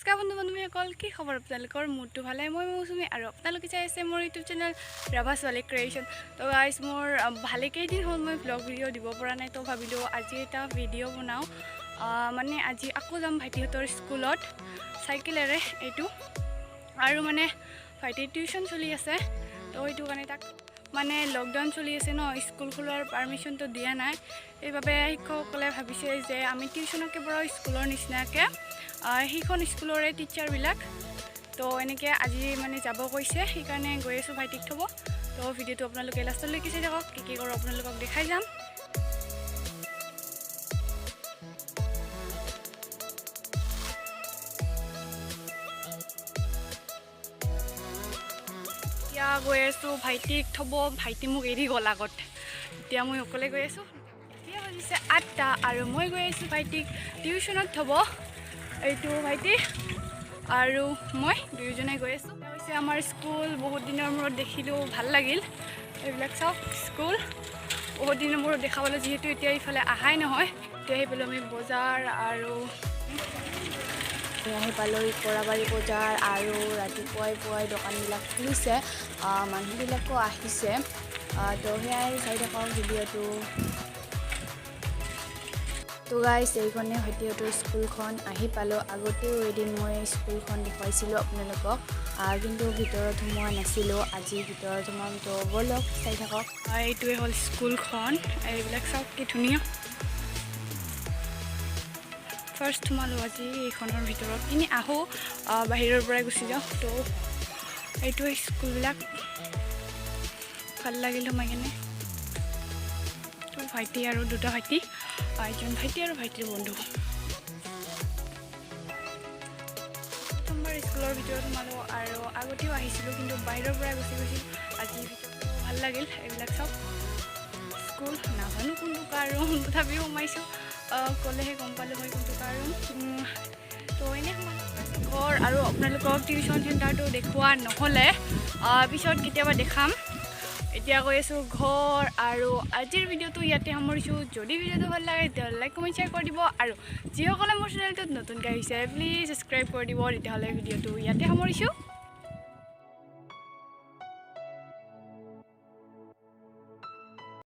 নমস্কাৰ বন্ধু বান্ধৱীসকল, কি খবৰ আপোনালোকৰ? মোৰটো ভালে, মই মৌচুমী আৰু আপোনালোকে চাই আছে মোৰ ইউটিউব চেনেল ৰাভা ছোৱালী ক্ৰিয়েশ্যন। তো গাইজ মোৰ ভালে কেইদিন হ'ল মই ব্লগ ভিডিঅ' দিব পৰা নাই, তো ভাবিলোঁ আজি এটা ভিডিঅ' বনাওঁ। মানে আজি আকৌ যাম ভাইটিহঁতৰ স্কুলত চাইকেলেৰে এইটো, আৰু মানে ভাইটিৰ টিউশ্যন চলি আছে, তো সেইটো কাৰণে তাক মানে লকডাউন চলি আছে ন, স্কুল খোলাৰ পাৰ্মিশ্যনটো দিয়া নাই। সেইবাবে শিক্ষকসকলে ভাবিছে যে আমি টিউশ্যনকে পঢ়াওঁ স্কুলৰ নিচিনাকৈ, সেইখন স্কুলৰে টিচাৰবিলাক। তো এনেকৈ আজি মানে যাব কৈছে, সেইকাৰণে গৈ আছোঁ ভাইটিক থ'ব। তো ভিডিঅ'টো আপোনালোকে লাষ্টলৈকে চাই থাকক, কি কৰোঁ আপোনালোকক দেখাই যাম। এতিয়া গৈ আছোঁ ভাইটিক থ'ব, ভাইটি মোক এৰি গ'ল আগত, এতিয়া মই অকলে গৈ আছোঁ। এতিয়া বাজিছে 8টা আৰু মই গৈ আছোঁ ভাইটিক টিউশ্যনত থ'ব। এইটো ভাইটি আৰু মই দুয়োজনে গৈ আছোঁ। হৈছে আমাৰ স্কুল, বহুত দিনৰ মূৰত দেখিলোঁ, ভাল লাগিল। এইবিলাক চাওক, স্কুল বহুত দিনৰ মূৰত দেখা পালোঁ, যিহেতু এতিয়া ইফালে অহাই নহয়। এতিয়া আহি পালোঁ আমি বজাৰ, আৰু আহি পালোঁ কৰাবাৰী বজাৰ, আৰু ৰাতিপুৱাই পুৱাই দোকানবিলাক খুলিছে, মানুহবিলাকো আহিছে। তো সেয়াই চাই থাকক ভিডিঅ'টো। তো গাইজ এইখনে ভাইটিহঁতৰ স্কুলখন, আহি পালোঁ। আগতেও এদিন মই স্কুলখন দেখুৱাইছিলোঁ আপোনালোকক, কিন্তু ভিতৰত সোমোৱা নাছিলোঁ। আজি ভিতৰত সোমাম, তো ব'লক চাই থাকক। এইটোৱে হ'ল স্কুলখন, এইবিলাক চাওক কি ধুনীয়া। ফাৰ্ষ্ট সোমালোঁ আজি এইখনৰ ভিতৰত, এনেই আহোঁ বাহিৰৰ পৰাই গুচি যাওঁ। তো এইটোৱে স্কুলবিলাক, ভাল লাগিল সোমাই কিনে। তো ভাইটি আৰু দুটা ভাইটি, এজন ভাইটি আৰু ভাইটিৰ বন্ধু। প্ৰথমবাৰ স্কুলৰ ভিতৰত সোমালোঁ, আৰু আগতেও আহিছিলোঁ, কিন্তু বাহিৰৰ পৰাই গুচি গৈছিলোঁ। আজি ভিতৰতো ভাল লাগিল। এইবিলাক চাওক স্কুল, নাজানো কোনটো কাৰ ৰুম, তথাপিও সোমাইছোঁ, ক'লেহে গম পালোঁ মই কোনটো কাৰ ৰুম। তো এনেই সোমালোঁ ঘৰ, আৰু আপোনালোকক টিউশ্যন চেণ্টাৰটো দেখুওৱা নহ'লে পিছত কেতিয়াবা দেখাম। এতিয়া গৈ আছোঁ ঘৰ, আৰু আজিৰ ভিডিঅ'টো ইয়াতে সামৰিছোঁ। যদি ভিডিঅ'টো ভাল লাগে তেতিয়াহ'লে লাইক কমেণ্ট শ্বেয়াৰ কৰি দিব, আৰু যিসকলে মোৰ চেনেলটোত নতুনকৈ আহিছে প্লিজ ছাবস্ক্ৰাইব কৰি দিব। তেতিয়াহ'লে ভিডিঅ'টো ইয়াতে সামৰিছোঁ।